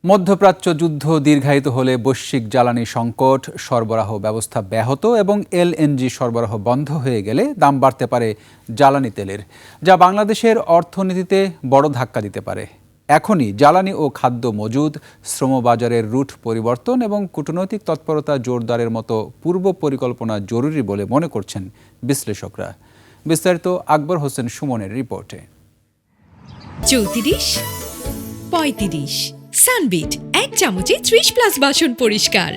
মধ্যপ্রাচ্য যুদ্ধ দীর্ঘায়িত হলে বৈশ্বিক জ্বালানি সংকট, সরবরাহ ব্যবস্থা ব্যাহত এবং এলএনজি সরবরাহ বন্ধ হয়ে গেলে দাম বাড়তে পারে জ্বালানি তেলের, যা বাংলাদেশের অর্থনীতিতে বড় ধাক্কা দিতে পারে। এখনই জ্বালানি ও খাদ্য মজুদ, শ্রমবাজারের রুট পরিবর্তন এবং কূটনৈতিক তৎপরতা জোরদারের মতো পূর্ব পরিকল্পনা জরুরি বলে মনে করছেন বিশ্লেষকরা। বিস্তারিত আকবর হোসেন সুমনের রিপোর্টে। 34, 35 সানবিট 1 চামচে 30+ বাসন পরিষ্কার।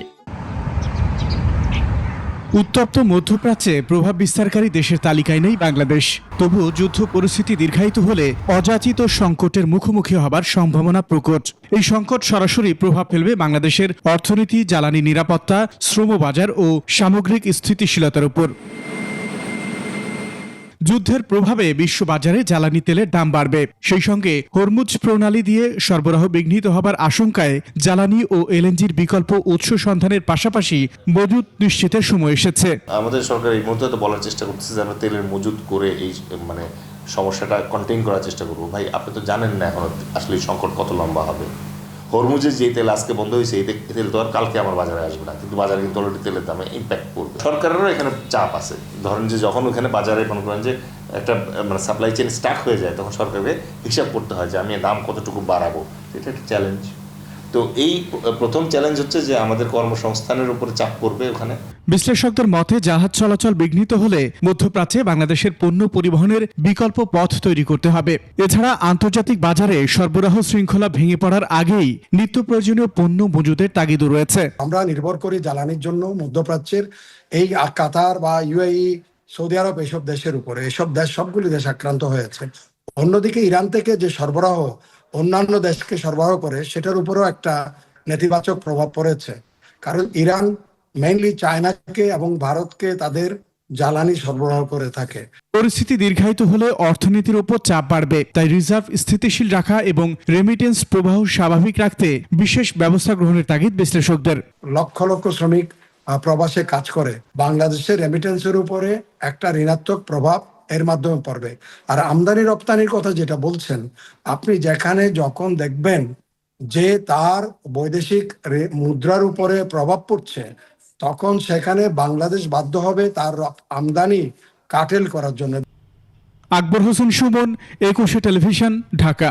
উত্তপ্ত মধ্যপ্রাচ্যে প্রভাব বিস্তারকারী দেশের তালিকায় নেই বাংলাদেশ। তবুও যুদ্ধ পরিস্থিতি দীর্ঘায়িত হলে অযাচিত সংকটের মুখোমুখি হবার সম্ভাবনা প্রকট। এই সংকট সরাসরি প্রভাব ফেলবে বাংলাদেশের অর্থনীতি, জ্বালানি নিরাপত্তা, শ্রমবাজার ও সামগ্রিক স্থিতিশীলতার উপর। যুদ্ধের প্রভাবে বিশ্ববাজারে জ্বালানি তেলের দাম বাড়বে। সেই সঙ্গে হরমুজ প্রণালী দিয়ে সরবরাহ বিঘ্নিত হবার আশঙ্কায় জ্বালানি ও এলএনজির বিকল্প উৎস সন্ধানের পাশাপাশি মজুদ নিশ্চিতের সময় এসেছে। আমাদের সরকার এই মুহূর্তে তো বলার চেষ্টা করতেছে যে আমরা তেলের মজুদ করে এই সমস্যাটা কন্টেইন করার চেষ্টা করবো। ভাই, আপনি তো জানেন না এখন আসলে সংকট কত লম্বা হবে। হরমুজের যে তেল আজকে বন্ধ হয়েছে, এই তেল তো আর কালকে আমার বাজারে আসবে না, কিন্তু বাজারে কিন্তু অলরেডি তেলের দামে ইম্প্যাক্ট পড়বে। সরকারেরও এখানে চাপ আছে। ধরেন যে যখন ওখানে বাজারে মনে করেন যে একটা সাপ্লাই চেইন স্টাক হয়ে যায়, তখন সরকারকে হিসাব করতে হয় যে আমি দাম কতটুকু বাড়াবো। এটা একটা চ্যালেঞ্জ। তো এই প্রথম চ্যালেঞ্জ হচ্ছে যে আমাদের কর্মসংস্থানের উপরে চাপ পড়বে ওখানে। বিশ্লেষকদের মতে জাহাজ চলাচল বিঘ্নিত হলে মধ্যপ্রাচ্যে বাংলাদেশের পণ্য পরিবহনের বিকল্প পথ তৈরি করতে হবে। এছাড়া আন্তর্জাতিক বাজারে সরবরাহ শৃঙ্খলা ভেঙে পড়ার আগেই নিত্য প্রয়োজনীয় পণ্য মজুদের তাগিদ রয়েছে। আমরা নির্ভর করি জ্বালানির জন্য মধ্যপ্রাচ্যের এই কাতার বা ইউএই, সৌদি আরব, এসব দেশের উপরে। এসব দেশ, সবগুলি দেশ আক্রান্ত হয়েছে। অন্যদিকে ইরান থেকে যে সরবরাহ অন্যান্য দেশকে সরবরাহ করে, সেটার উপরেও একটা নেতিবাচক প্রভাব পড়েছে। কারণ ইরান মেইনলি চায়নাকে এবং ভারতকে তাদের জ্বালানি সরবরাহ করে থাকে। পরিস্থিতি দীর্ঘায়িত হলে অর্থনীতির উপর চাপ বাড়বে। তাই রিজার্ভ স্থিতিশীল রাখা এবং রেমিটেন্স প্রবাহ স্বাভাবিক রাখতে বিশেষ ব্যবস্থা গ্রহণের তাগিদ বিশ্লেষকদের। লক্ষ লক্ষ শ্রমিক প্রবাসে কাজ করে। বাংলাদেশের রেমিটেন্সের উপরে একটা ঋণাত্মক প্রভাব এর মাধ্যমে পড়বে। আর আমদানি রপ্তানির কথা যেটা বলছেন, আপনি যেখানে যখন দেখবেন যে তার বৈদেশিক মুদ্রার উপরে প্রভাব পড়ছে, তখন সেখানে বাংলাদেশ বাধ্য হবে তার আমদানি কাটেল করার জন্য। আকবর হোসেন সুমন, 21 টেলিভিশন, ঢাকা।